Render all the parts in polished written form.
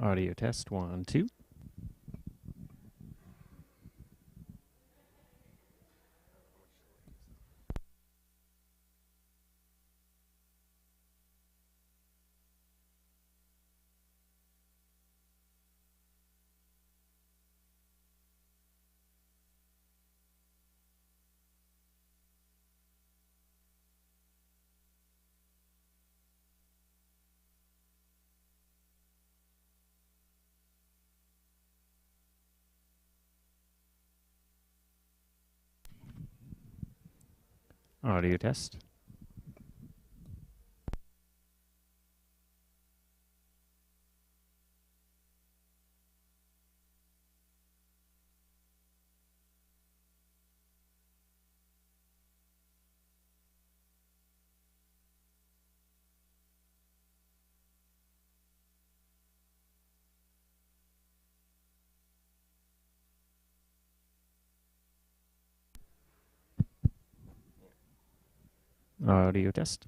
Audio test 1, 2. Audio test. Audio test.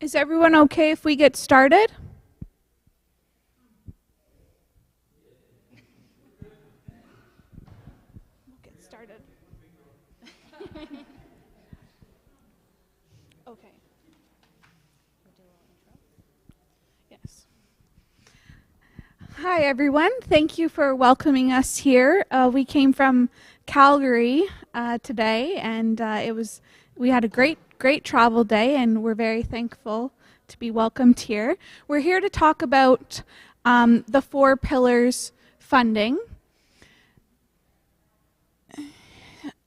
Is everyone okay if we get started? We'll get started. Okay. Yes. Hi, everyone. Thank you for welcoming us here. We came from Calgary today, and we had a great travel day, and we're very thankful to be welcomed here. We're here to talk about the 4 pillars funding.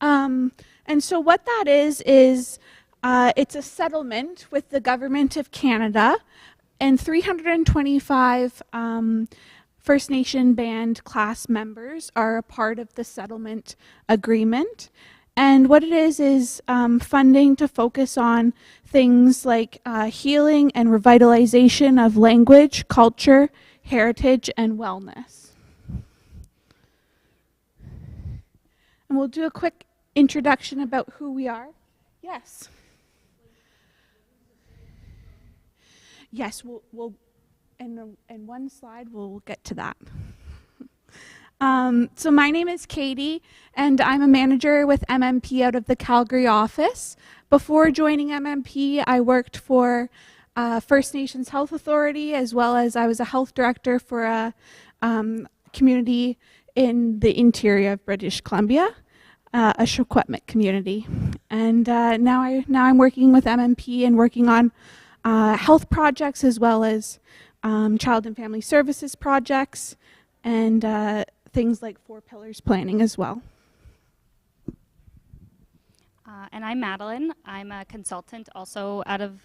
And so what that is it's a settlement with the Government of Canada, and 325 First Nation band class members are a part of the settlement agreement. And what it is funding to focus on things like healing and revitalization of language, culture, heritage, and wellness. And we'll do a quick introduction about who we are. Yes. Yes, we'll in one slide we'll get to that. So my name is Katie, and I'm a manager with MMP out of the Calgary office. Before joining MMP, I worked for First Nations Health Authority, as well as I was a health director for a community in the interior of British Columbia, a Secwepemc community. And now I'm working with MMP and working on health projects, as well as child and family services projects, and things like 4 pillars planning as well. And I'm Madeline. I'm a consultant also out of...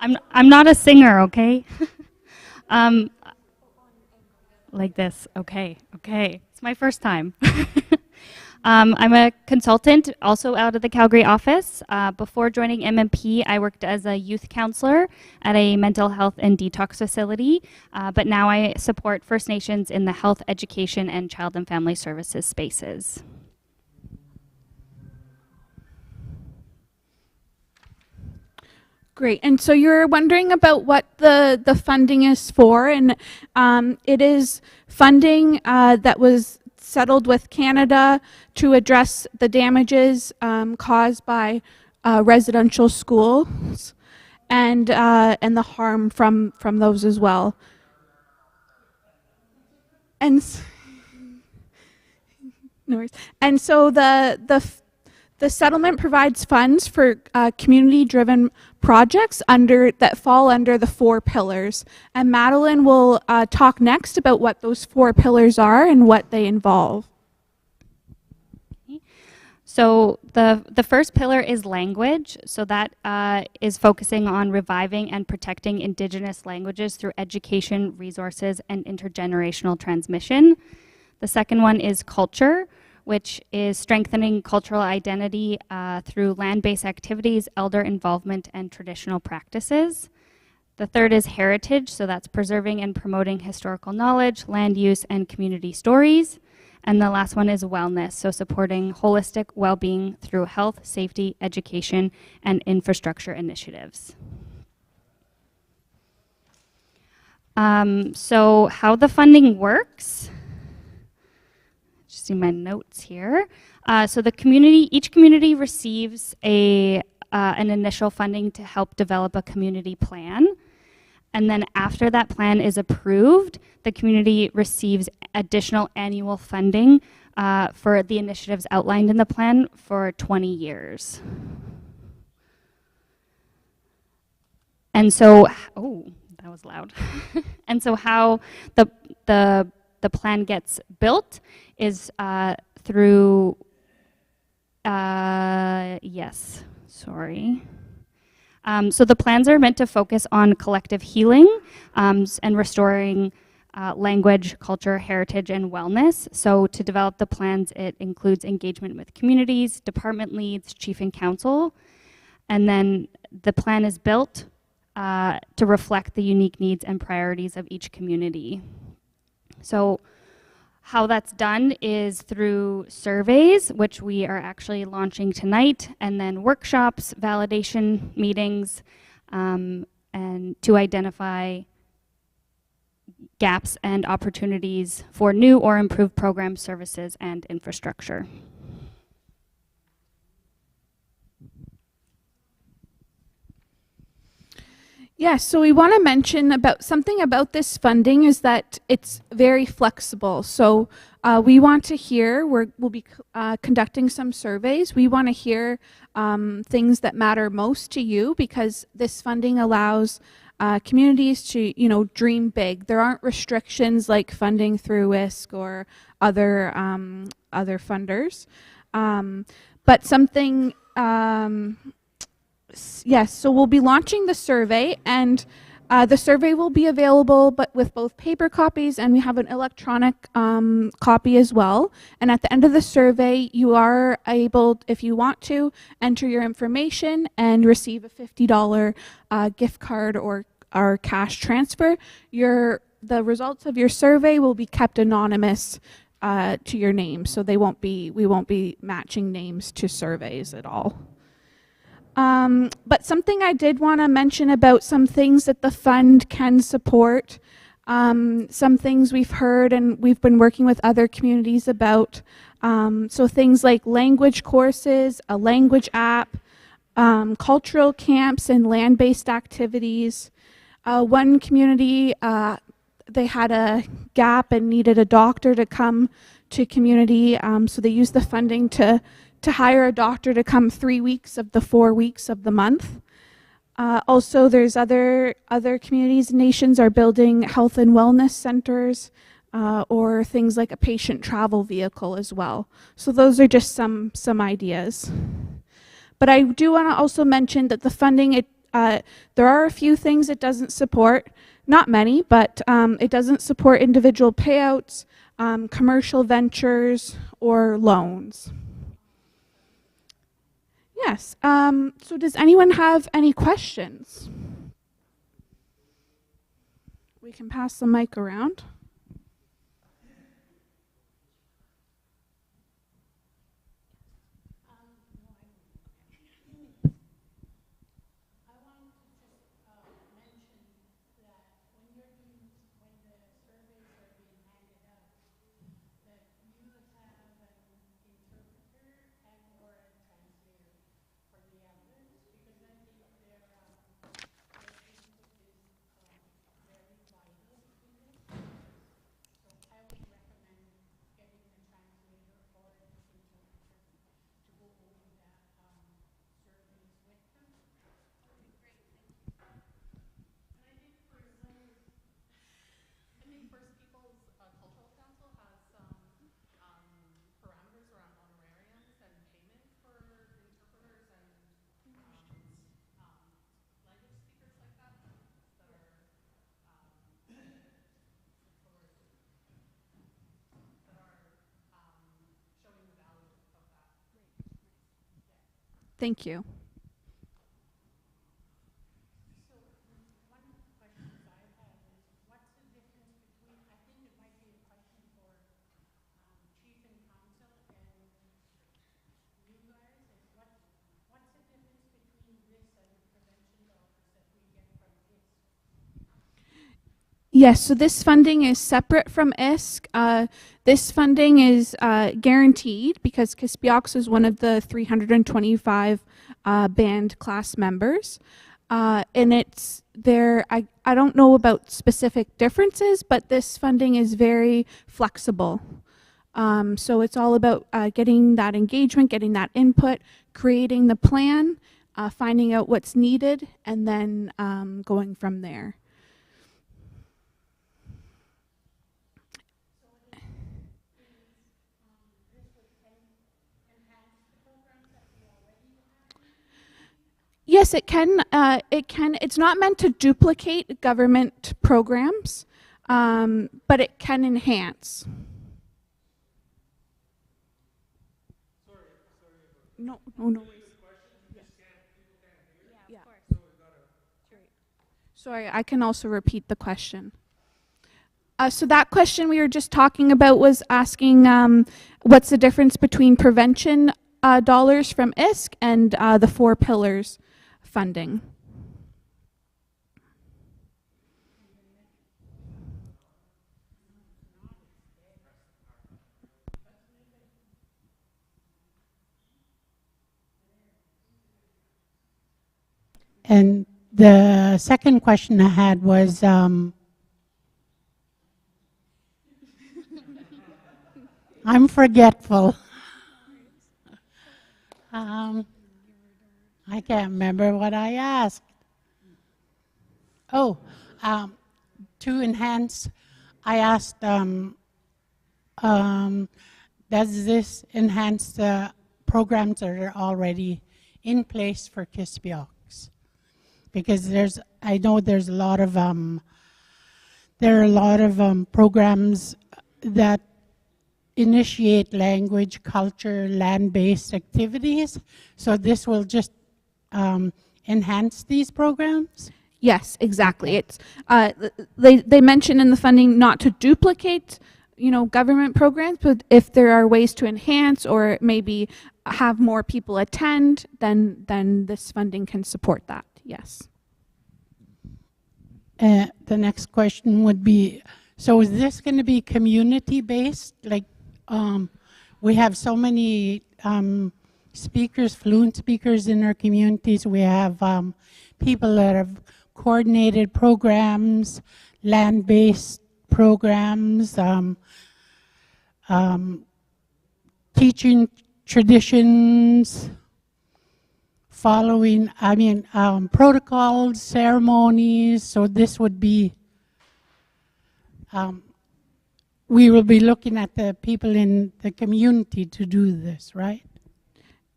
I'm not a singer, okay? Like this, okay. It's my first time. I'm a consultant also out of the Calgary office. Before joining MMP, I worked as a youth counselor at a mental health and detox facility, but now I support First Nations in the health, education, and child and family services spaces. Great. And so you're wondering about what the funding is for, and it is funding that was settled with Canada to address the damages caused by residential schools and the harm from those as well. And no worries. And so the settlement provides funds for community-driven projects that fall under the 4 pillars. And Madeline will talk next about what those 4 pillars are and what they involve. So the first pillar is language. So that is focusing on reviving and protecting Indigenous languages through education, resources, and intergenerational transmission. The second one is culture, which is strengthening cultural identity through land-based activities, elder involvement, and traditional practices. The third is heritage, so that's preserving and promoting historical knowledge, land use, and community stories. And the last one is wellness, so supporting holistic well-being through health, safety, education, and infrastructure initiatives. So how the funding works. Just see my notes here. So each community receives an initial funding to help develop a community plan. And then after that plan is approved, the community receives additional annual funding for the initiatives outlined in the plan for 20 years. And so, oh, that was loud. And so how the plan gets built is through, yes, sorry. So the plans are meant to focus on collective healing and restoring language, culture, heritage, and wellness. So to develop the plans, it includes engagement with communities, department leads, chief and council. And then the plan is built to reflect the unique needs and priorities of each community. So How that's done is through surveys, which we are actually launching tonight, and then workshops, validation meetings, and to identify gaps and opportunities for new or improved programs, services, and infrastructure. Yes, so we want to mention about something about this funding is that it's very flexible. So we want to hear, we'll be conducting some surveys. We want to hear things that matter most to you, because this funding allows communities to, dream big. There aren't restrictions like funding through WISC or other funders. But something yes, so we'll be launching the survey, and the survey will be available but with both paper copies, and we have an electronic copy as well. And at the end of the survey, you are able, if you want to, enter your information and receive a $50 gift card or cash transfer. The results of your survey will be kept anonymous to your name, so we won't be matching names to surveys at all. But something I did want to mention about some things that the fund can support, some things we've heard and we've been working with other communities about. So things like language courses, a language app, cultural camps and land-based activities. One community, they had a gap and needed a doctor to come to community, so they used the funding to hire a doctor to come 3 weeks of the 4 weeks of the month. Also, there's other communities and nations are building health and wellness centers or things like a patient travel vehicle as well. So those are just some ideas. But I do want to also mention that the funding, there are a few things it doesn't support, not many, but it doesn't support individual payouts, commercial ventures, or loans. Yes, so does anyone have any questions? We can pass the mic around. Thank you. Yes, so this funding is separate from ISC. This funding is guaranteed because Kispiox is one of the 325 band class members. And it's there, I don't know about specific differences, but this funding is very flexible. So it's all about getting that engagement, getting that input, creating the plan, finding out what's needed, and then going from there. Yes, it can. It's not meant to duplicate government programs, but it can enhance. No worries. Yeah. Sorry, I can also repeat the question. So that question we were just talking about was asking what's the difference between prevention dollars from ISK and the 4 pillars funding. And the second question I had was, I'm forgetful. I can't remember what I asked. Oh, to enhance, I asked, does this enhance the programs that are already in place for Kispiox? Because I know there's a lot of, there are a lot of programs that initiate language, culture, land-based activities. So this will just enhance these programs? Yes, exactly. It's they mention in the funding not to duplicate, government programs, but if there are ways to enhance or maybe have more people attend, then this funding can support that. Yes. The next question would be, so is this going to be community-based? Like, we have so many speakers, fluent speakers in our communities. We have people that have coordinated programs, land-based programs, teaching traditions, following, protocols, ceremonies. So this would be, we will be looking at the people in the community to do this, right?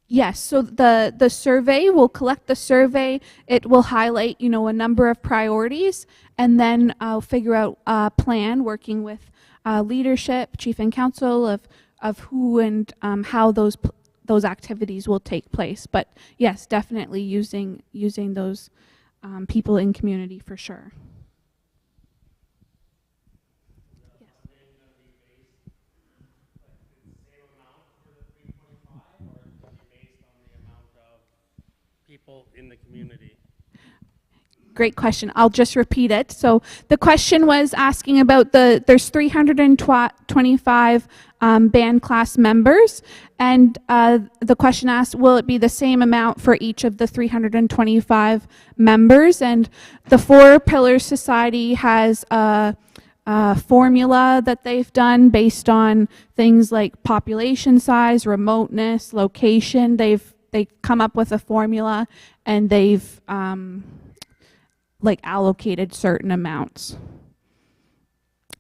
Yes, so the survey, we'll collect the survey. It will highlight, a number of priorities, and then I'll figure out a plan working with leadership, chief and council of who and how those activities will take place. But yes, definitely using those people in community for sure. People in the community? Great question. I'll just repeat it. So the question was asking about there's 325 band class members, and the question asked, will it be the same amount for each of the 325 members? And the 4 Pillars Society has a formula that they've done based on things like population size, remoteness, location. They've come up with a formula, and they've allocated certain amounts.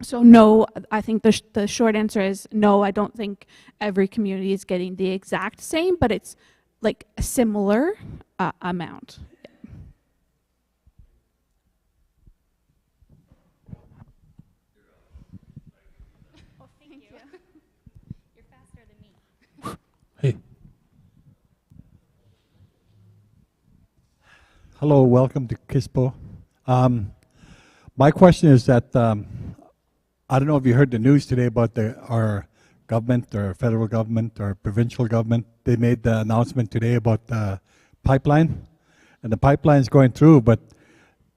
So no, I think the short answer is no. I don't think every community is getting the exact same, but it's like a similar amount. Oh, thank you. You're faster than me. Hey. Hello, welcome to KISPO. My question is that I don't know if you heard the news today about our government, or federal government, or provincial government. They made the announcement today about the pipeline, and the pipeline is going through, but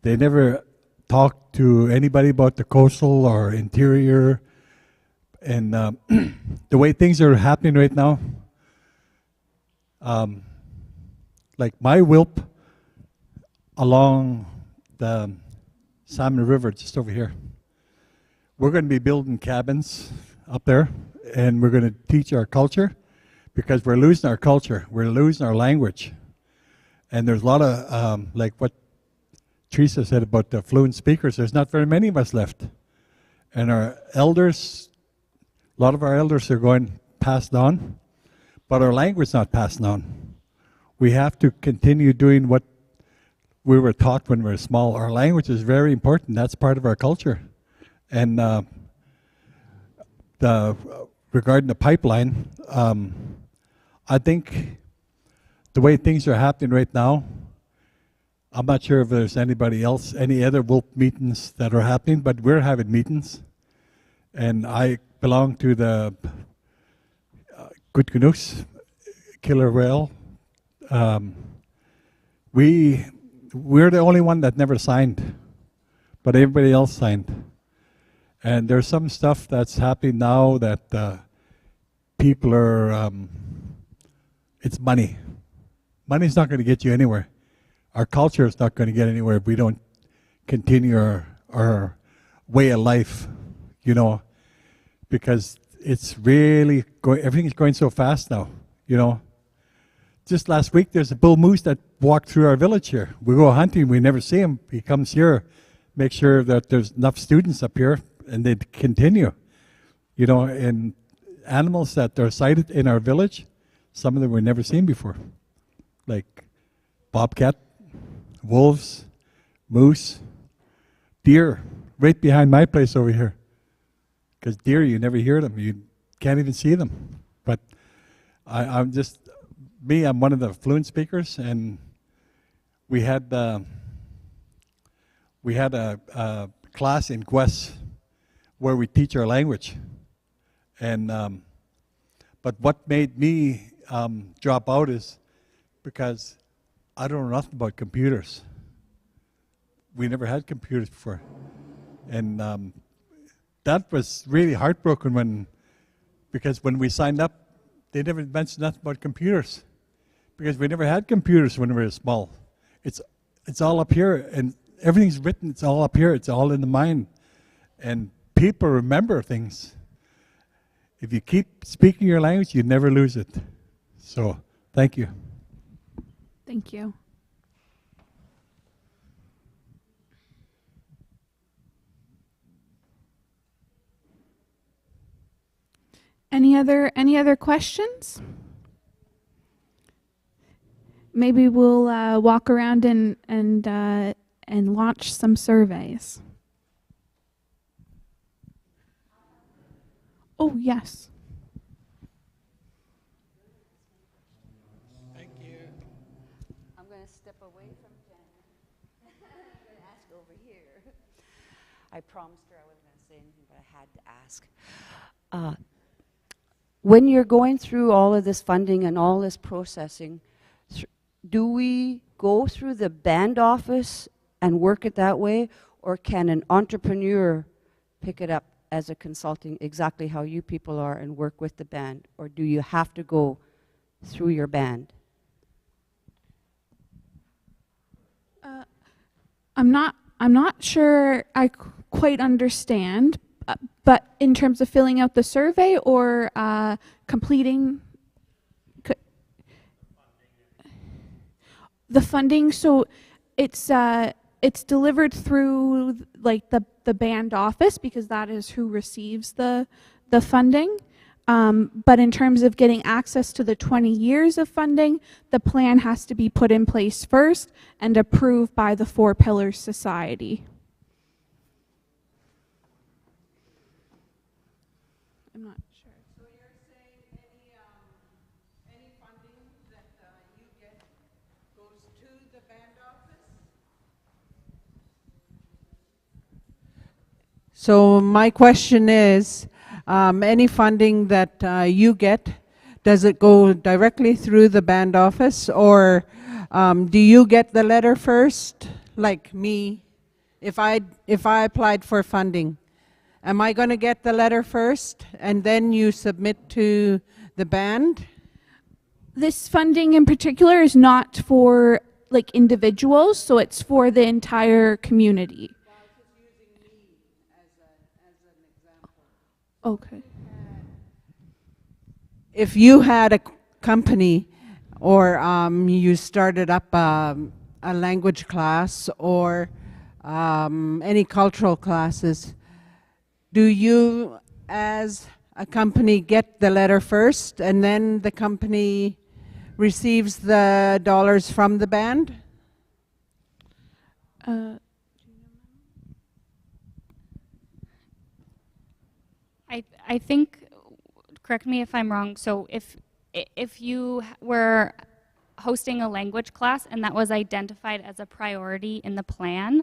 they never talked to anybody about the coastal or interior, and the way things are happening right now. Like my WILP along the Salmon River, just over here. We're going to be building cabins up there, and we're going to teach our culture, because we're losing our culture. We're losing our language. And there's a lot of, like what Teresa said about the fluent speakers, there's not very many of us left. And our elders, a lot of our elders are going passed on, but our language is not passed on. We have to continue doing what we were taught when we were small. Our language is very important. That's part of our culture. And regarding the pipeline, I think the way things are happening right now, I'm not sure if there's anybody else, any other WILP meetings that are happening, but we're having meetings. And I belong to the Kutkunus killer whale. We're the only one that never signed, but everybody else signed. And there's some stuff that's happening now that people are, it's money. Money's not going to get you anywhere. Our culture is not going to get anywhere if we don't continue our way of life, you know, because it's really going, everything's going so fast now, you know. Just last week, there's a bull moose that walked through our village here. We go hunting, we never see him. He comes here, make sure that there's enough students up here, and they continue. You know, and animals that are sighted in our village, some of them were never seen before. Like bobcat, wolves, moose, deer, right behind my place over here. Because deer, you never hear them. You can't even see them. But I'm just, I'm one of the fluent speakers, and we had a class in Guess where we teach our language. And but what made me drop out is because I don't know nothing about computers. We never had computers before. And that was really heartbroken because when we signed up, they never mentioned nothing about computers. Because we never had computers when we were small. It's all up here, and everything's written, it's all up here, it's all in the mind. And people remember things. If you keep speaking your language, you never lose it. So, thank you. Thank you. Any other questions? Maybe we'll walk around and launch some surveys. Oh, yes. Thank you. I'm going to step away from Jen. I'm going to ask over here. I promised her I wasn't going to say anything, but I had to ask. When you're going through all of this funding and all this processing, do we go through the band office and work it that way, or can an entrepreneur pick it up as a consulting, exactly how you people are, and work with the band, or do you have to go through your band? I'm not sure I quite understand, but in terms of filling out the survey or completing the funding, so it's delivered through like the band office, because that is who receives the funding. But in terms of getting access to the 20 years of funding, the plan has to be put in place first and approved by the Four Pillars Society. I'm not sure. So you're saying any funding that you get goes to the band office? So my question is, any funding that you get, does it go directly through the band office, or do you get the letter first, like me, if I applied for funding? Am I going to get the letter first and then you submit to the band? This funding in particular is not for like individuals, so it's for the entire community. Okay. If you had a company, or you started up a language class, or any cultural classes, do you as a company get the letter first and then the company receives the dollars from the band? I think, correct me if I'm wrong, so if you were hosting a language class and that was identified as a priority in the plan,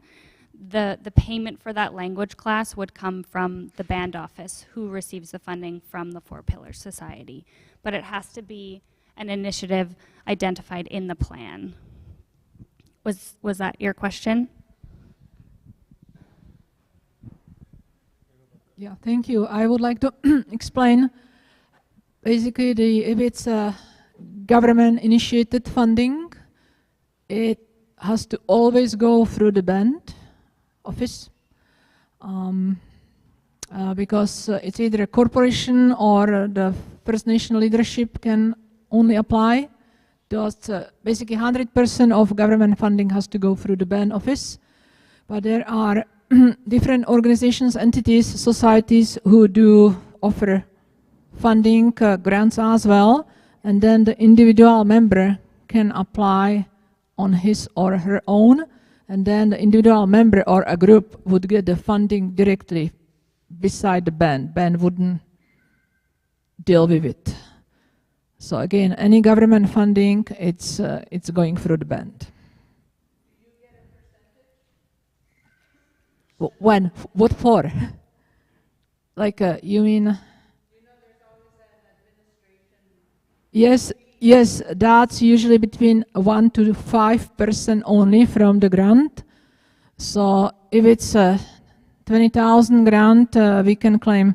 the payment for that language class would come from the band office, who receives the funding from the Four Pillars Society. But it has to be an initiative identified in the plan. Was that your question? Yeah, thank you. I would like to explain basically if it's a government-initiated funding, it has to always go through the band office because it's either a corporation or the First Nation leadership can only apply. Basically 100% of government funding has to go through the band office, but there are different organizations, entities, societies who do offer funding grants as well, and then the individual member can apply on his or her own, and then the individual member or a group would get the funding directly beside the band. Band wouldn't deal with it. So again, any government funding, it's going through the band. When? What for? Like, you mean? You know, there's always an administration. Yes, that's usually between 1 to 5% only from the grant. So if it's a 20,000 grant, we can claim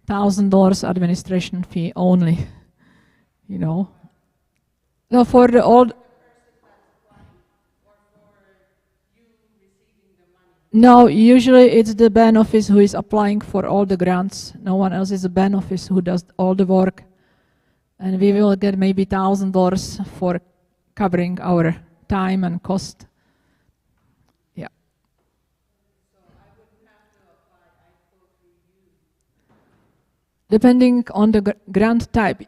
$1,000 administration fee only. You know. No, for the old. No, usually it's the band office who is applying for all the grants. No one else is the band office who does all the work. And we will get maybe $1,000 for covering our time and cost. Yeah. So I wouldn't have to apply, I go through you. Depending on the grant type.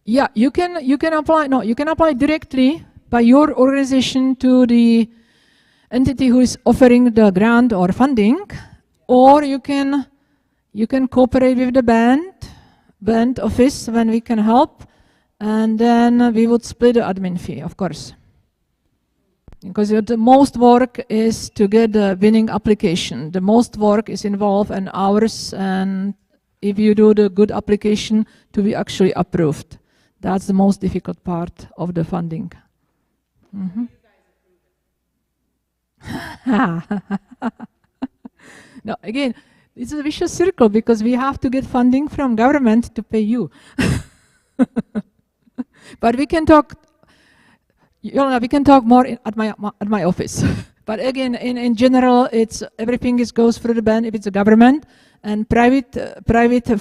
Yeah, you can apply. No, you can apply directly by your organization to the entity who is offering the grant or funding, or you can cooperate with the band office when we can help, and then we would split the admin fee, of course. Because the most work is to get the winning application. The most work is involved in hours, and if you do the good application to be actually approved. That's the most difficult part of the funding. Mm-hmm. No, again, it's a vicious circle because we have to get funding from government to pay you. But we can talk. We can talk more at my office. But again, in general, it's everything goes through the band if it's a government, and private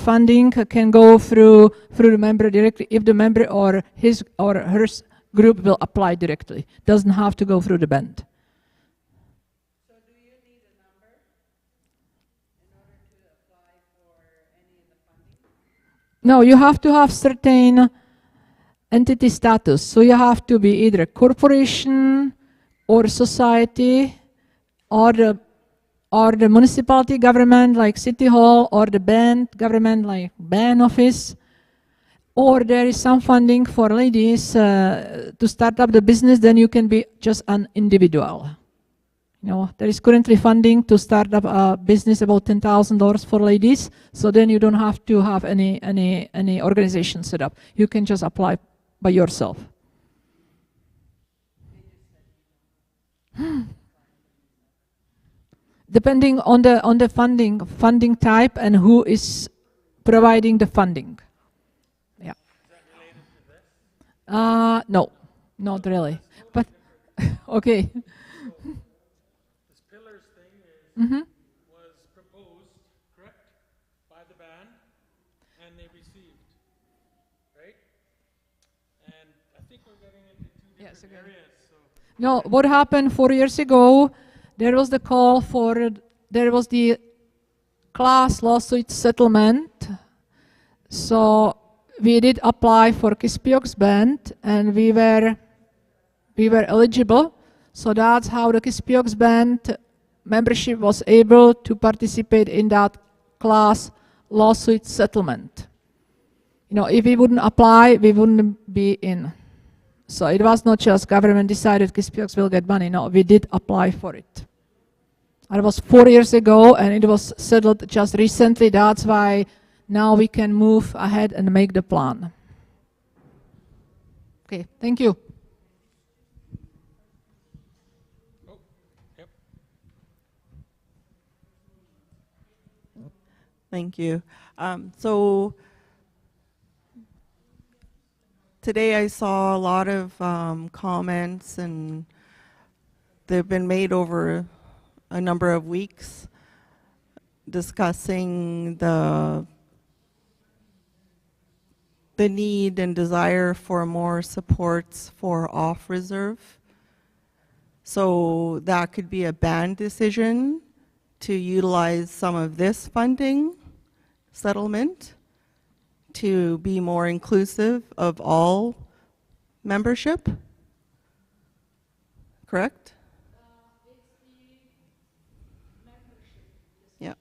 funding can go through the member directly if the member or his or her group will apply directly. Doesn't have to go through the band. So do you need a number in order to apply for any of the funding? No, you have to have certain entity status. So you have to be either a corporation or society or the municipality government like city hall, or the band government like band office. Or there is some funding for ladies to start up the business, then you can be just an individual. You know, there is currently funding to start up a business about $10,000 for ladies, so then you don't have to have any organization set up. You can just apply by yourself. Depending on the funding type and who is providing the funding. No, not really. But okay. This pillars thing was proposed, correct, by the band, and they received, right? And I think we're getting into two different areas. So. No, what happened 4 years ago? There was the call for. There was the class lawsuit settlement. So we did apply for Kispiox band, and we were eligible. So that's how the Kispiox band membership was able to participate in that class lawsuit settlement. You know, if we wouldn't apply, we wouldn't be in. So it was not just government decided Kispiox will get money. No, we did apply for it. It was 4 years ago, and it was settled just recently. That's why now we can move ahead and make the plan. Okay, thank you. Oh, yep. Thank you. So today I saw a lot of comments, and they've been made over a number of weeks discussing the need and desire for more supports for off-reserve. So that could be a band decision to utilize some of this funding settlement to be more inclusive of all membership, correct? Yeah.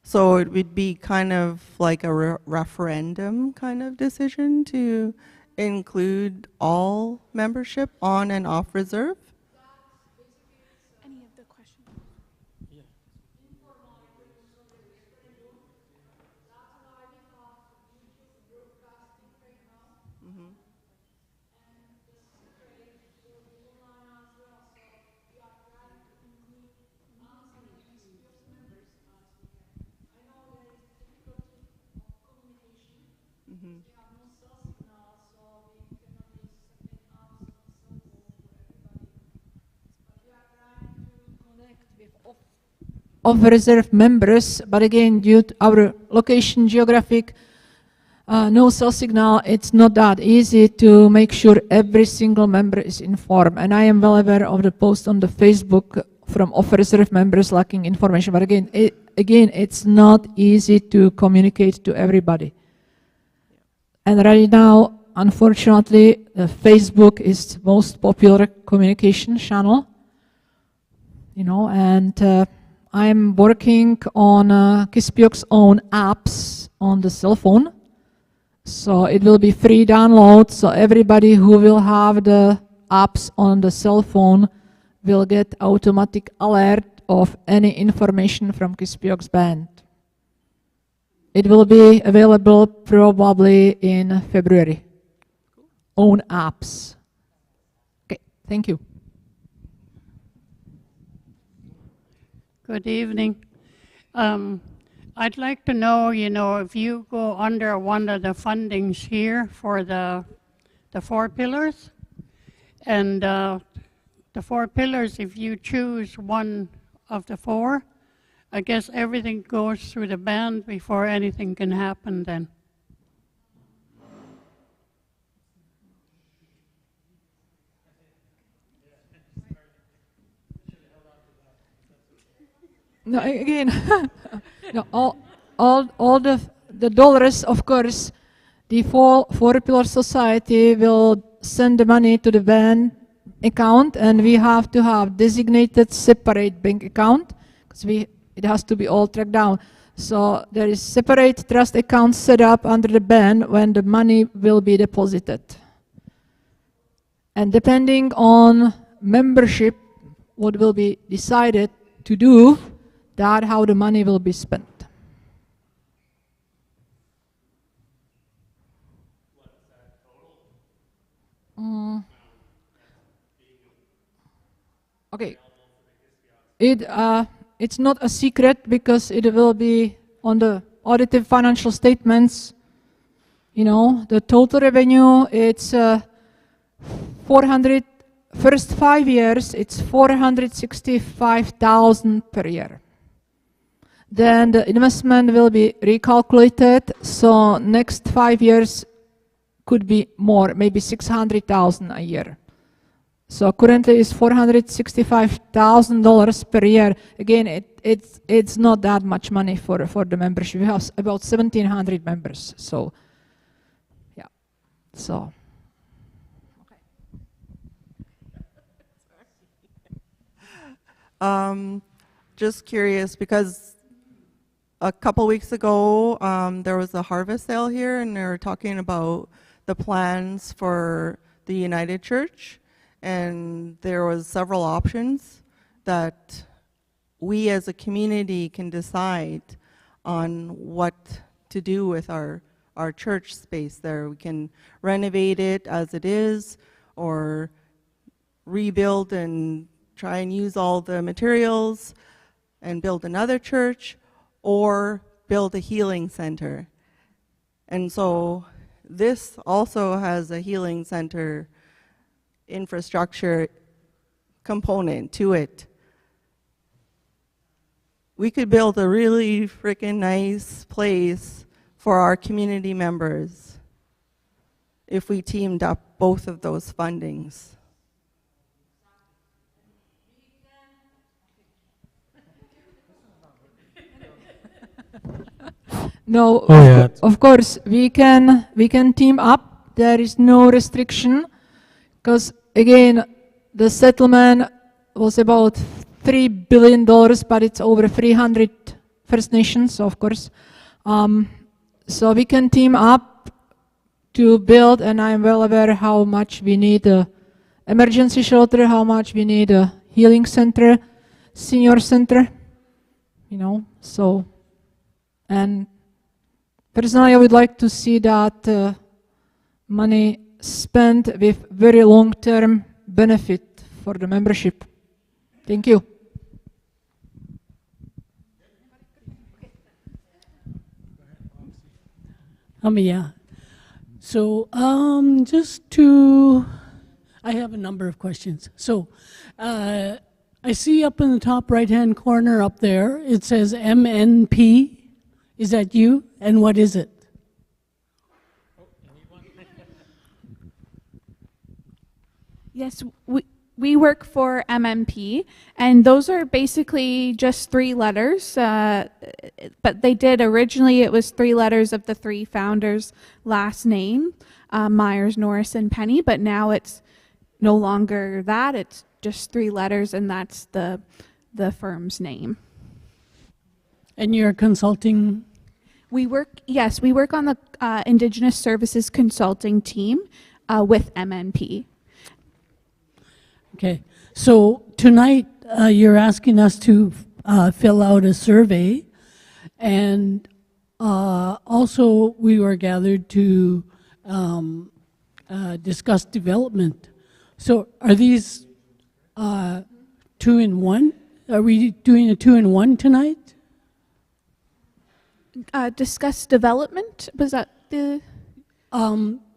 So it would be kind of like a referendum kind of decision to include all membership on and off reserve? Any of the questions? Of reserve members, but again, due to our location, geographic, no cell signal, it's not that easy to make sure every single member is informed. And I am well aware of the post on the Facebook from off-reserve members lacking information. But again, it's not easy to communicate to everybody. And right now, unfortunately, Facebook is the most popular communication channel. You know, and I'm working on Kispiox's own apps on the cell phone. So it will be free download, so everybody who will have the apps on the cell phone will get automatic alert of any information from Kispiox band. It will be available probably in February. Own apps. Okay, thank you. Good evening. I'd like to know, if you go under one of the fundings here for the 4 pillars, and the 4 pillars, if you choose one of the 4, I guess everything goes through the band before anything can happen then. No, again, no, all the dollars, of course, the 4 Pillar Society will send the money to the band account, and we have to have designated separate bank account because it has to be all tracked down. So there is separate trust account set up under the band when the money will be deposited. And depending on membership, what will be decided to do, that's how the money will be spent. Okay. It's not a secret because it will be on the audited financial statements. You know, the total revenue, it's 400 first 5 years, it's 465,000 per year. Then the investment will be recalculated, so next 5 years could be more, maybe 600,000 a year. So currently it's $465,000 per year. Again, it's not that much money for the membership. We have about 1,700 members. So, yeah. So. Just curious because a couple weeks ago there was a harvest sale here, and they were talking about the plans for the United Church. And there was several options that we as a community can decide on what to do with our church space there. We can renovate it as it is, or rebuild and try and use all the materials and build another church, or build a healing center. And so this also has a healing center infrastructure component to it. We could build a really freaking nice place for our community members if we teamed up both of those fundings. No, Oh, yeah. of course, we can team up. There is no restriction, because again, the settlement was about $3 billion, but it's over 300 First Nations, of course. So we can team up to build, and I'm well aware how much we need a emergency shelter, how much we need a healing center, senior center, so, and personally, I would like to see that money spent with very long-term benefit for the membership. Thank you. Yeah. So I have a number of questions. So I see up in the top right-hand corner up there, it says MNP. Is that you? And what is it? Yes, we work for MMP, and those are basically just 3 letters, but they did originally, it was 3 letters of the 3 founders' last name, Myers, Norris, and Penny, but now it's no longer that, it's just 3 letters, and that's the firm's name. And you're consulting? We work on the Indigenous Services Consulting team with MNP. Okay, so tonight you're asking us to fill out a survey, and also we were gathered to discuss development. So are these 2 in 1? Are we doing a 2 in 1 tonight? Discuss development? Was that the...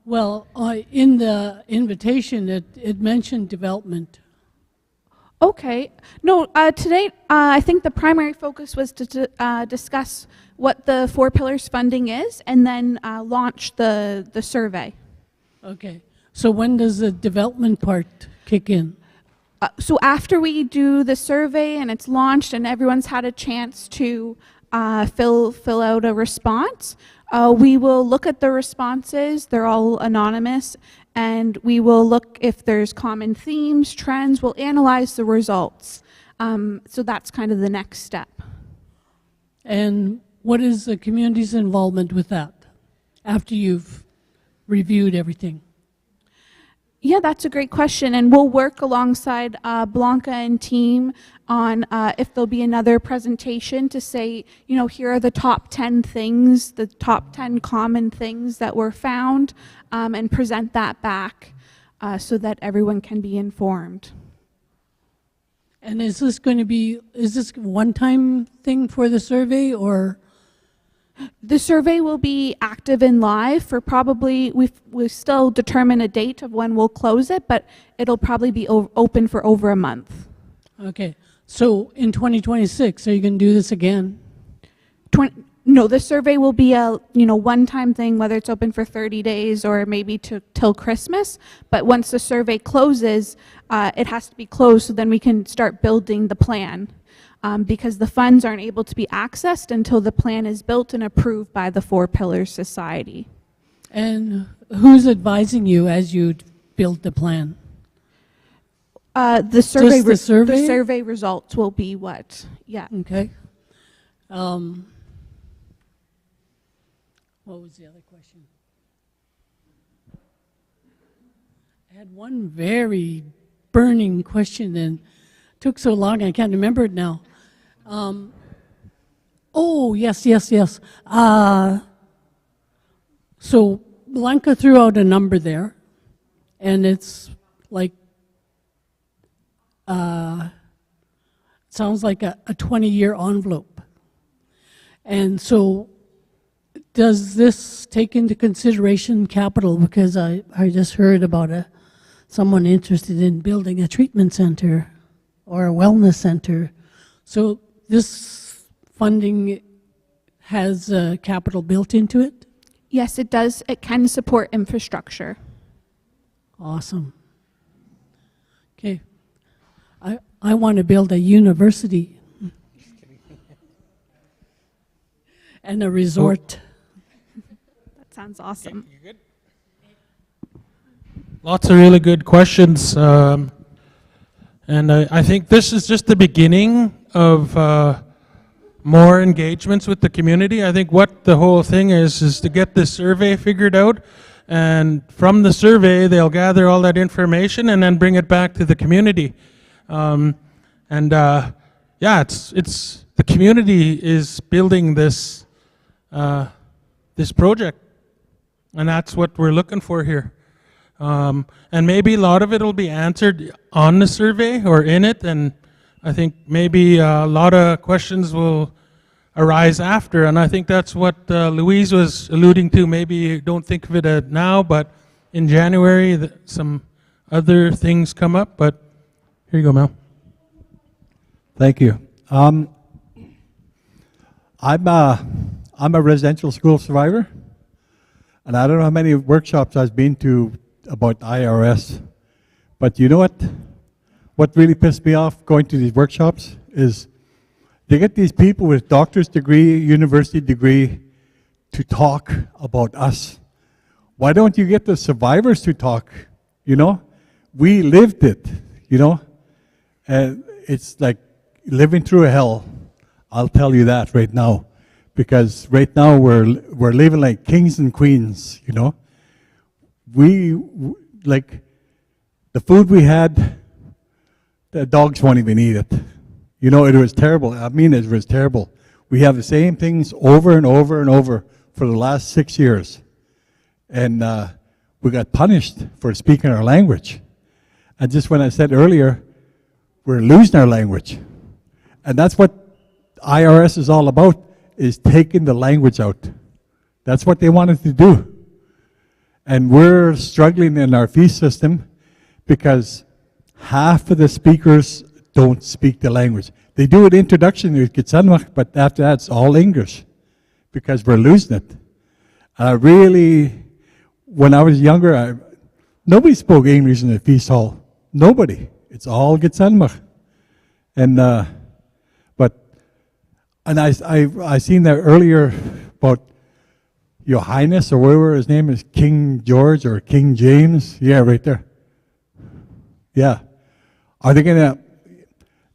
Well, in the invitation, it mentioned development. Okay. No, today I think the primary focus was to discuss what the 4 pillars funding is, and then launch the survey. Okay. So when does the development part kick in? So after we do the survey and it's launched and everyone's had a chance to fill out a response, we will look at the responses. They're all anonymous, and we will look if there's common themes, trends. We'll analyze the results. So that's kind of the next step. And what is the community's involvement with that after you've reviewed everything? Yeah, that's a great question, and we'll work alongside Blanca and team on if there'll be another presentation to say, here are the top 10 things, the top 10 common things that were found, and present that back so that everyone can be informed. And is this a one-time thing for the survey, or? The survey will be active and live for probably, we've still determine a date of when we'll close it, but it'll probably be open for over a month. Okay, so in 2026, are you going to do this again? No, the survey will be a one-time thing, whether it's open for 30 days or maybe till Christmas. But once the survey closes, it has to be closed so then we can start building the plan. Because the funds aren't able to be accessed until the plan is built and approved by the Four Pillars Society. And who's advising you as you build the plan? The survey, Just the survey? The survey results will be what? Yeah. Okay. What was the other question? I had one very burning question and took so long I can't remember it now. Oh, yes. So Blanca threw out a number there, and it's like, sounds like a 20-year envelope. And so does this take into consideration capital? Because I just heard about someone interested in building a treatment center or a wellness center. So this funding has capital built into it? Yes, it does. It can support infrastructure. Awesome. Okay. I want to build a university and a resort. That sounds awesome. You good? Lots of really good questions. And I think this is just the beginning of more engagements with the community. I think what the whole thing is to get this survey figured out, and from the survey they'll gather all that information and then bring it back to the community. Yeah, it's the community is building this this project, and that's what we're looking for here. And maybe a lot of it will be answered on the survey or in it, and I think maybe a lot of questions will arise after, and I think that's what Louise was alluding to. Maybe you don't think of it now, but in January some other things come up. But here you go, Mel. Thank you. I'm a residential school survivor, and I don't know how many workshops I've been to about IRS, but you know what? What really pissed me off going to these workshops is they get these people with doctor's degree, university degree to talk about us. Why don't you get the survivors to talk? You know, we lived it, you know, and it's like living through a hell. I'll tell you that right now, because right now we're living like kings and queens, you know. Like the food we had, the dogs won't even eat it. You know, it was terrible. I mean, it was terrible. We have the same things over and over and over for the last 6 years. And we got punished for speaking our language. And just when I said earlier, we're losing our language. And that's what IRS is all about, is taking the language out. That's what they wanted to do. And we're struggling in our fee system because half of the speakers don't speak the language. They do an introduction to Kitsanwak, but after that it's all English because we're losing it. And I really, when I was younger, nobody spoke English in the feast hall. Nobody. It's all Kitsanwak. And I seen that earlier about Your Highness, or whatever his name is, King George or King James. Yeah, right there. Yeah. Are they going to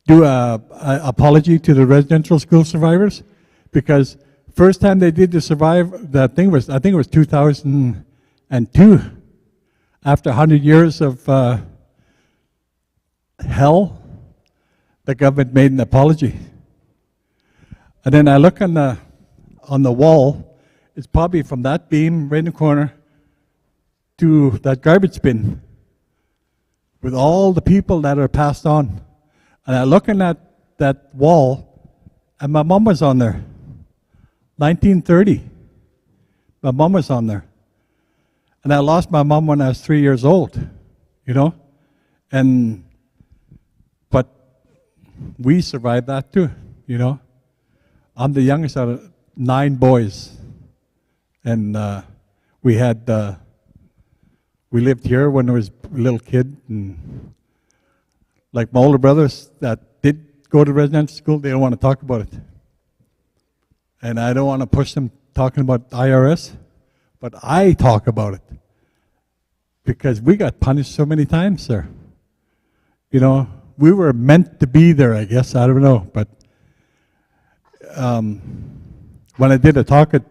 do a apology to the residential school survivors? Because first time they did the thing was, I think it was 2002, after 100 years of hell, the government made an apology. And then I look on the wall. It's probably from that beam right in the corner to that garbage bin with all the people that are passed on. And I look at that wall, and my mom was on there. 1930. My mom was on there. And I lost my mom when I was 3 years old, you know? But we survived that too, you know? I'm the youngest out of 9 boys. And we lived here when I was a little kid. And like my older brothers that did go to residential school, they don't want to talk about it. And I don't want to push them talking about IRS, but I talk about it. Because we got punished so many times, sir. You know, we were meant to be there, I guess. I don't know. But when I did a talk at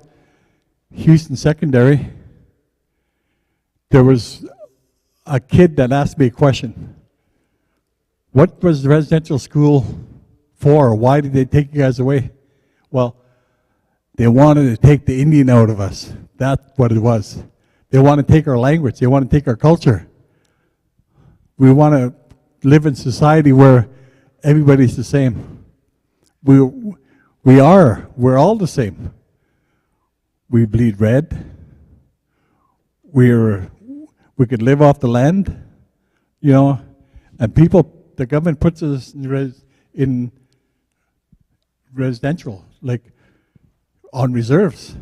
Houston Secondary, there was a kid that asked me a question. What was the residential school for? Why did they take you guys away? Well, they wanted to take the Indian out of us. That's what it was. They want to take our language. They want to take our culture. We want to live in society where everybody's the same. We're all the same. We bleed red. We could live off the land, you know, and the government puts us in residential, like on reserves,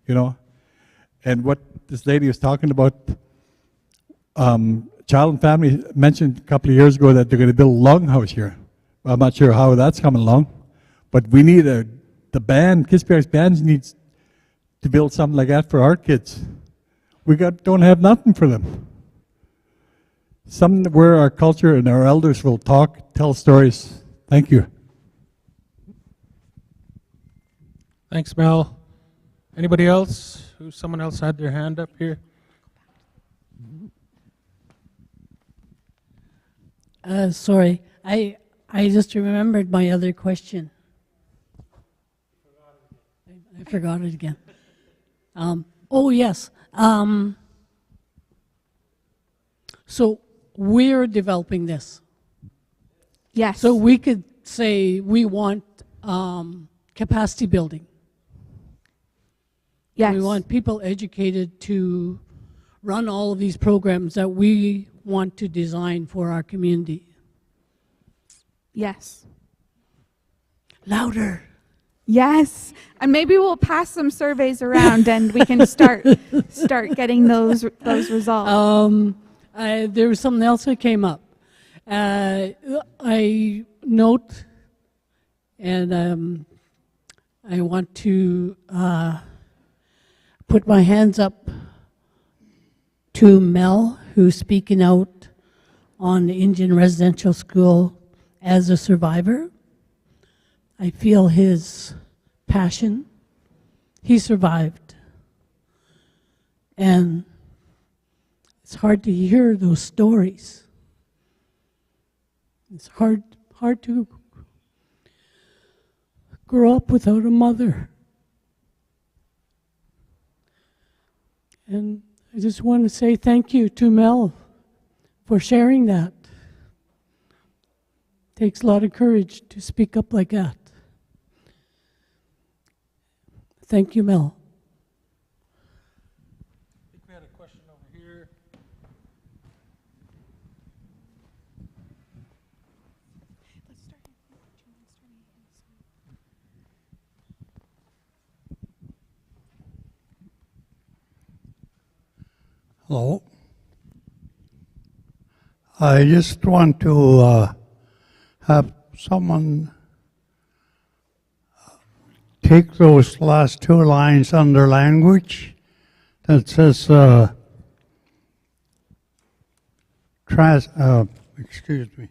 you know. And what this lady was talking about, Child and Family mentioned a couple of years ago that they're going to build a longhouse here. I'm not sure how that's coming along, but we need the band, Kispiox bands needs to build something like that for our kids. We don't have nothing for them. Something where our culture and our elders will talk, tell stories. Thank you. Thanks, Mel. Anybody else? Someone else had their hand up here? Sorry, I just remembered my other question. I forgot it again. Oh yes. So we're developing this. Yes. So we could say we want capacity building. Yes. We want people educated to run all of these programs that we want to design for our community. Yes. Louder. Yes. And maybe we'll pass some surveys around and we can start getting those results. There was something else that came up. I note, and I want to put my hands up to Mel, who's speaking out on the Indian residential school as a survivor. I feel his passion. He survived. And it's hard to hear those stories. It's hard to grow up without a mother. And I just want to say thank you to Mel for sharing that. It takes a lot of courage to speak up like that. Thank you, Mel. I think we had a question over here. Hello. I just want to have someone take those last 2 lines under language that says excuse me.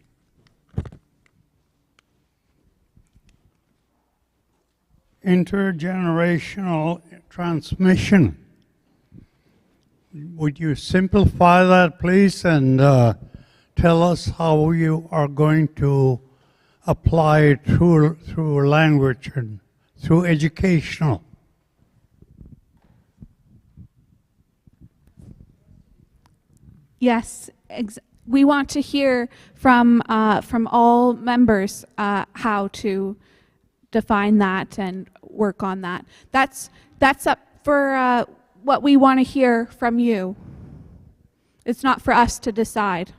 Intergenerational transmission. Would you simplify that, please, and tell us how you are going to apply it through language and through educational? Yes, we want to hear from all members how to define that and work on that. That's up for what we want to hear from you. It's not for us to decide.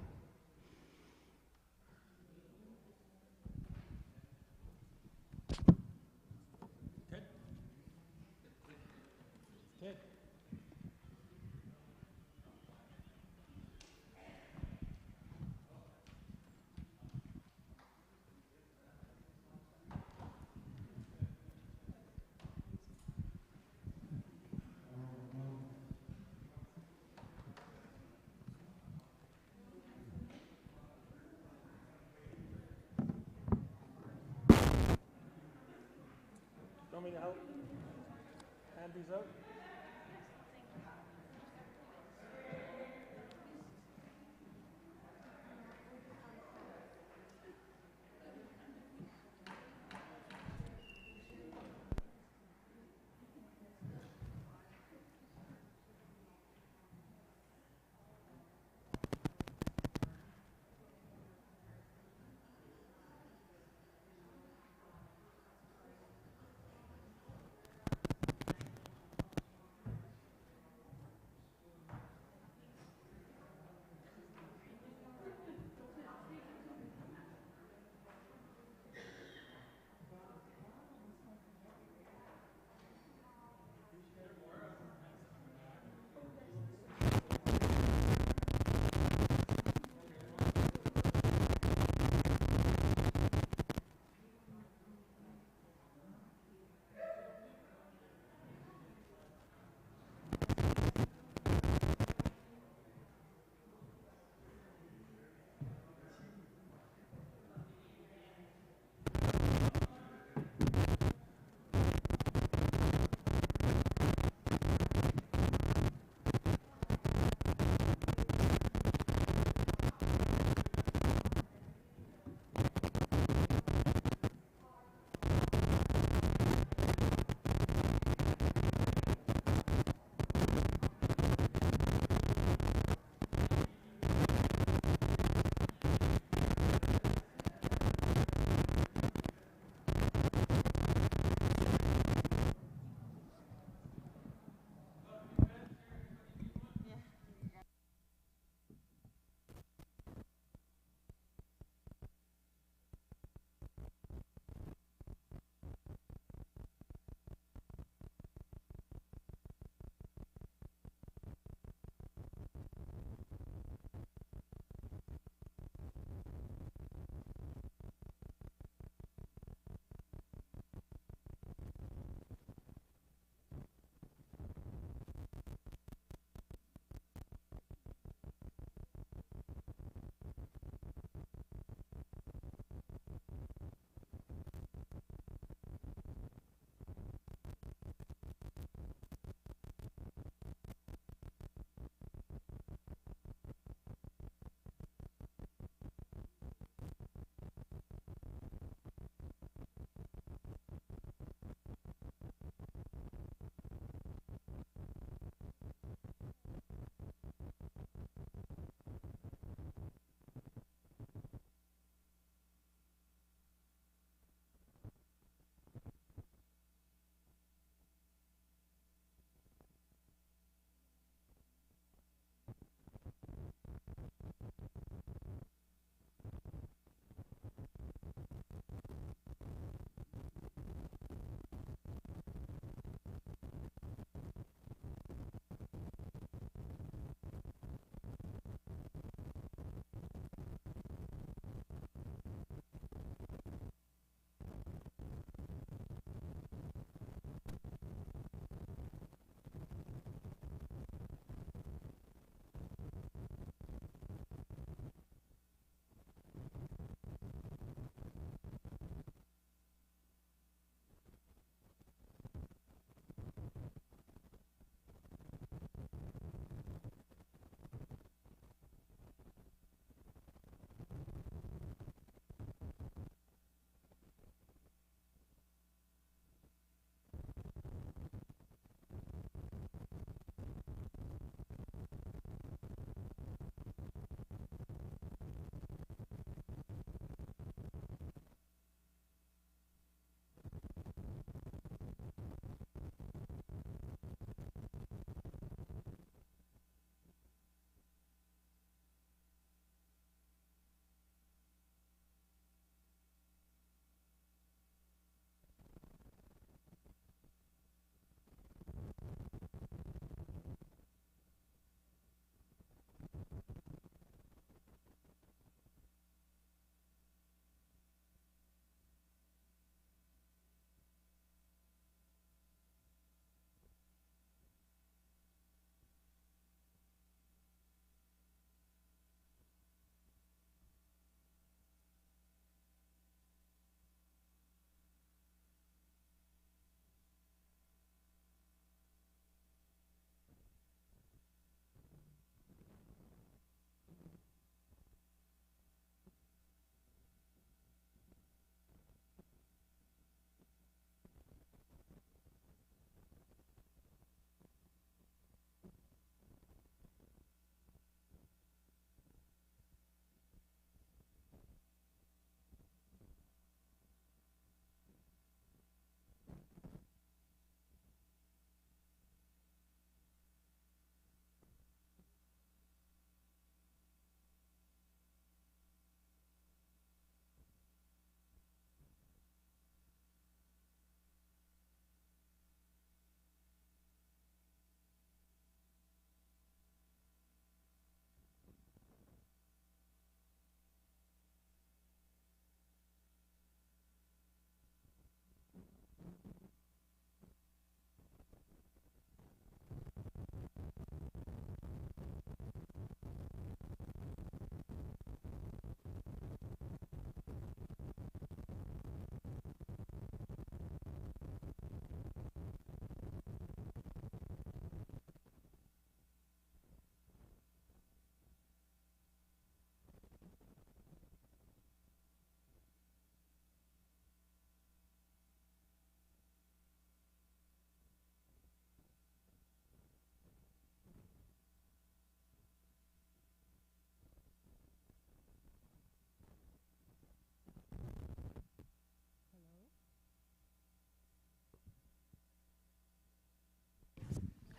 Want me to help hand these out?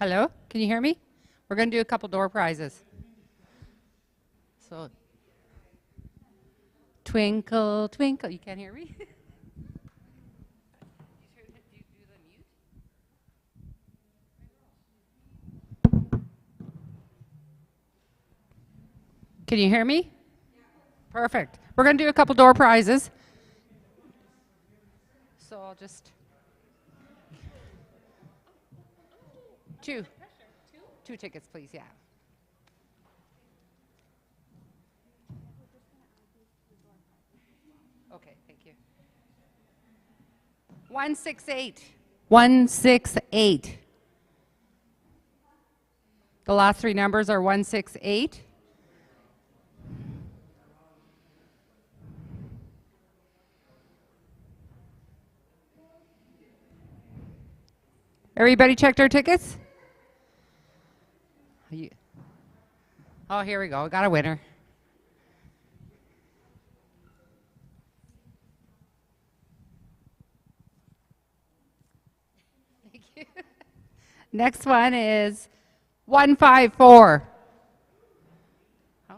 Hello, can you hear me? We're going to do a couple door prizes. So, twinkle, twinkle. You can't hear me? Can you hear me? Perfect. We're going to do a couple door prizes. So I'll just... Two tickets, please, yeah. Okay, thank you. 168. 168. The last three numbers are 168. Everybody checked our tickets? Oh, here we go. We got a winner. Thank you. Next one is 154. Oh.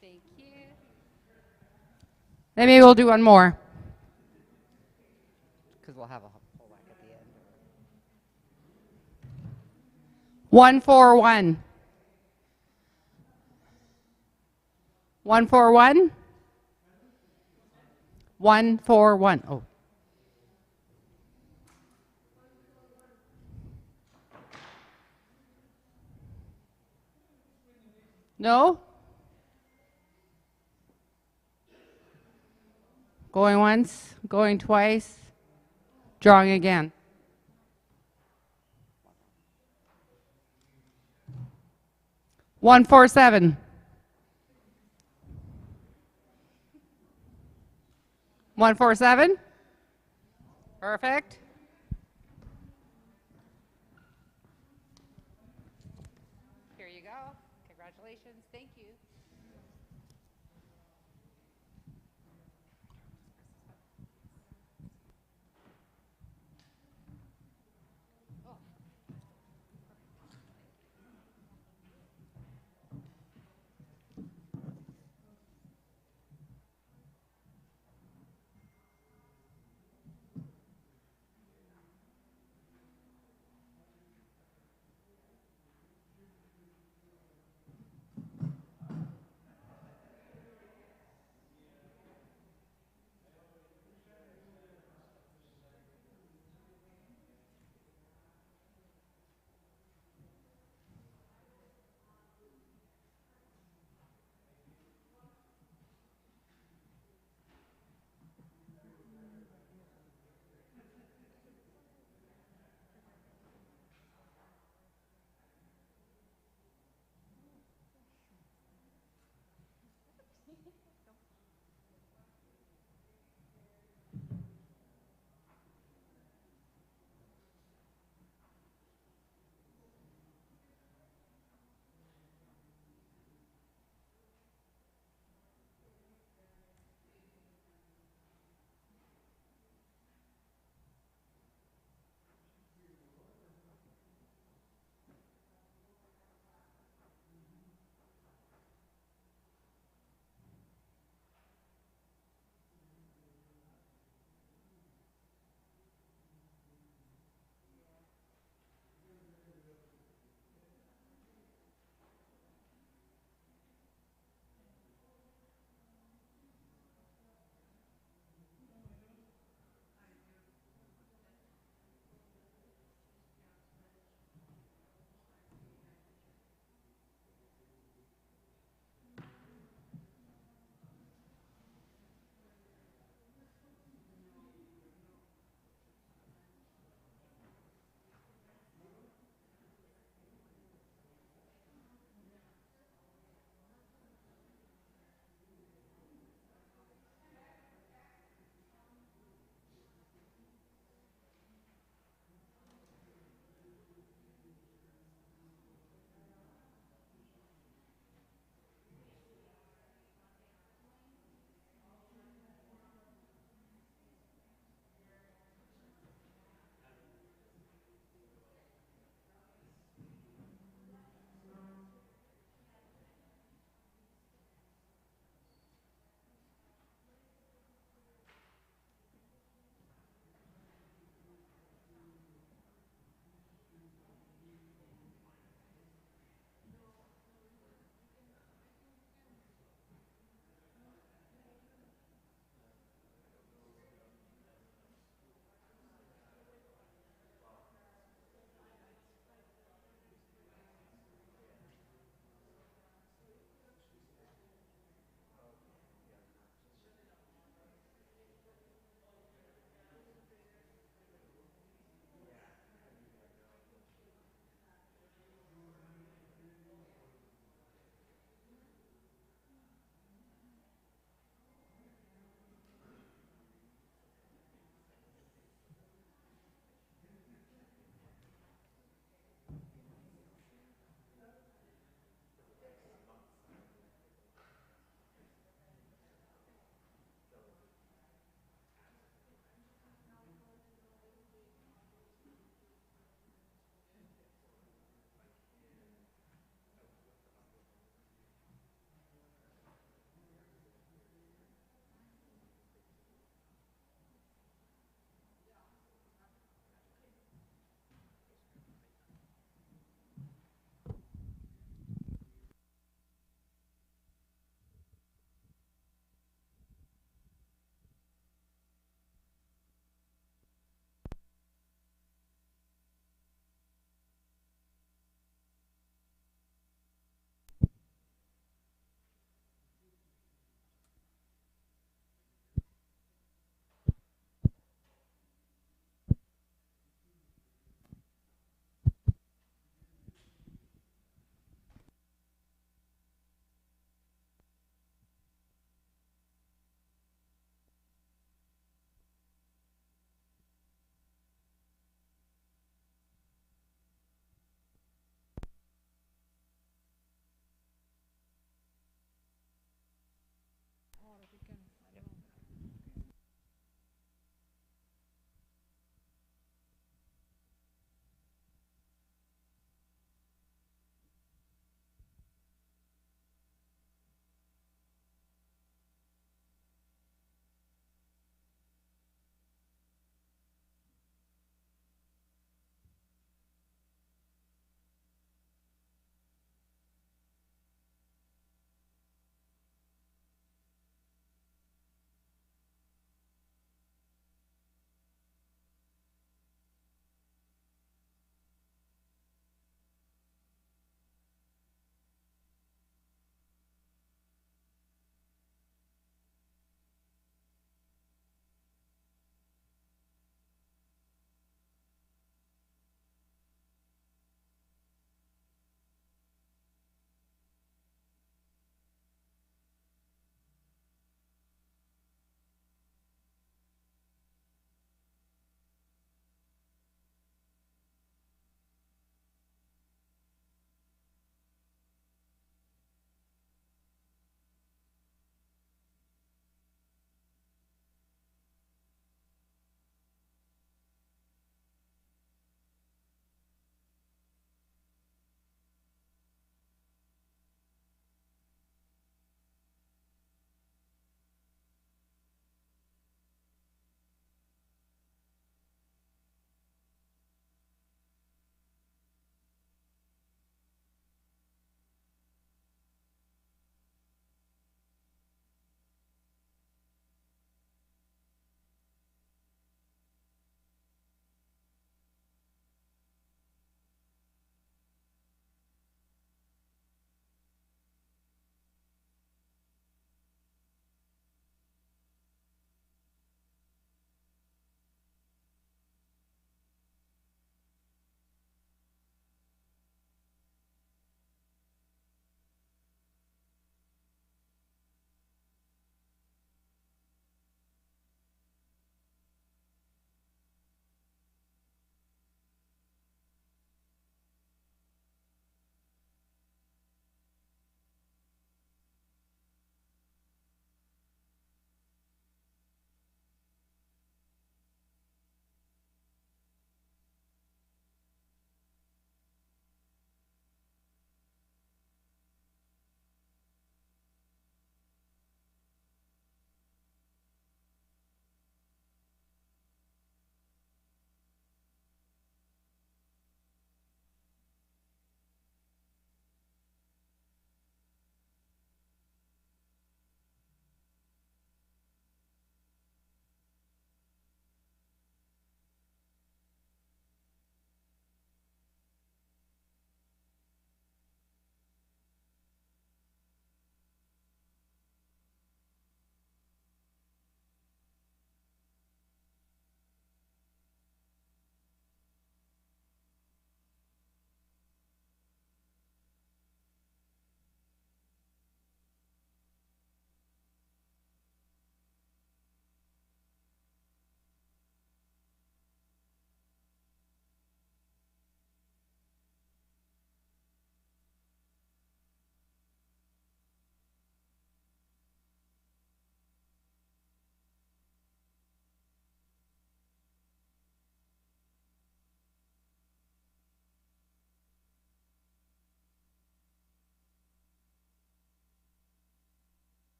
Thank you. Then maybe we'll do one more. Because we'll have a whole whack at the end. 141. 141. 141. Oh. No? Going once, going twice, drawing again. 147. 147. Perfect. Here you go. Congratulations. Thank you.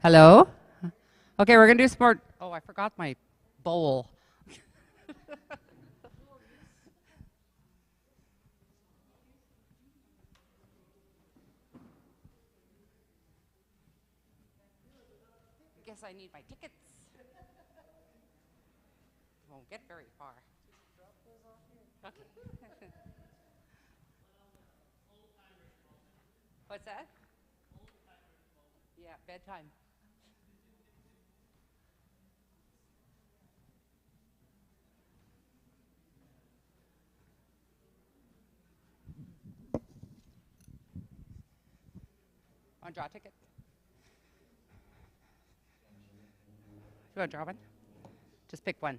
Hello? Okay, we're going to do some more. Oh, I forgot my bowl. Guess I need my tickets. Won't get very far. Okay. What's that? Yeah, bedtime. Want to draw a ticket? You want to draw one? Just pick one.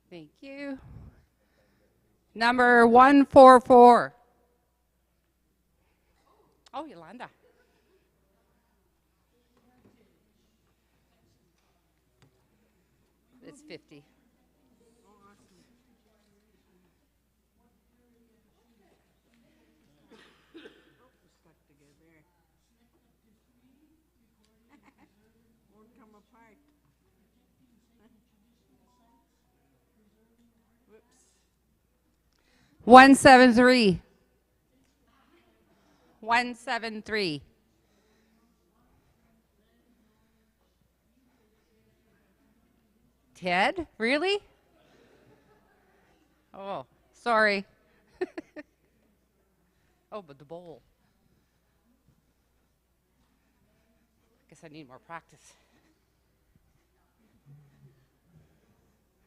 Thank you. Number 144. Oh, Yolanda. It's 50. Won't come apart. Whoops. 173. 173. Ted? Really? Oh, sorry. Oh, but the bowl. Guess I need more practice.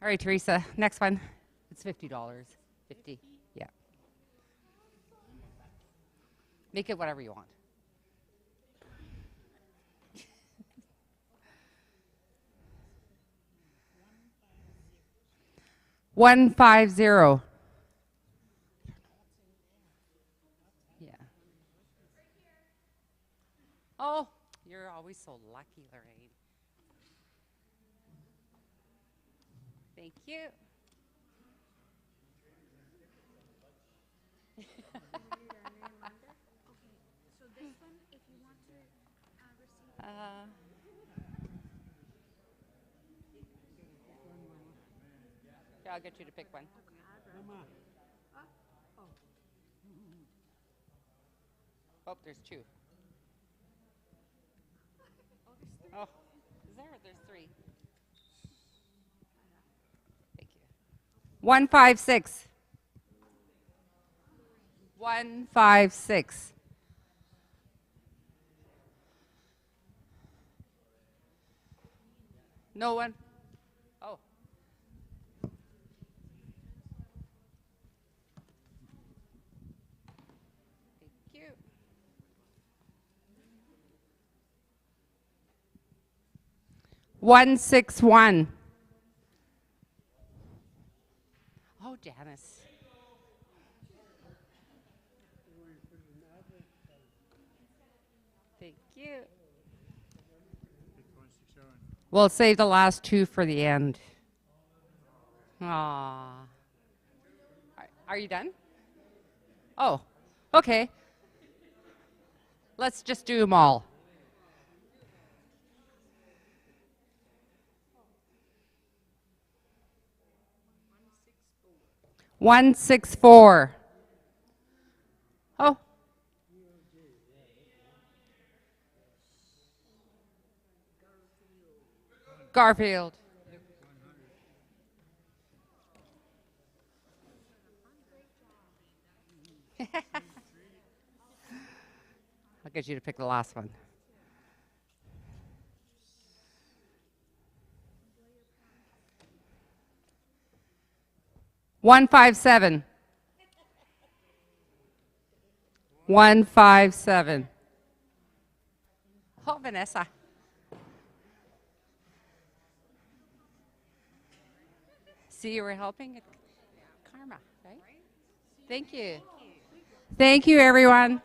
All right, Teresa, next one. It's $50. 50. Yeah. Make it whatever you want. $150. Yeah. Oh, you're always so lucky, Lorraine. Thank you. Yeah, I'll get you to pick one. Oh, there's two. Oh, is there? There's three. Thank you. 156. 156. No one? Oh. Thank you. $161. Oh, Janice. Thank you. We'll save the last two for the end. Aww. Are you done? Oh, okay. Let's just do them all. 164. Oh. Garfield. I'll get you to pick the last one. $157. 157. Oh, Vanessa. See, you were helping Karma, right? Thank you. Thank you, everyone.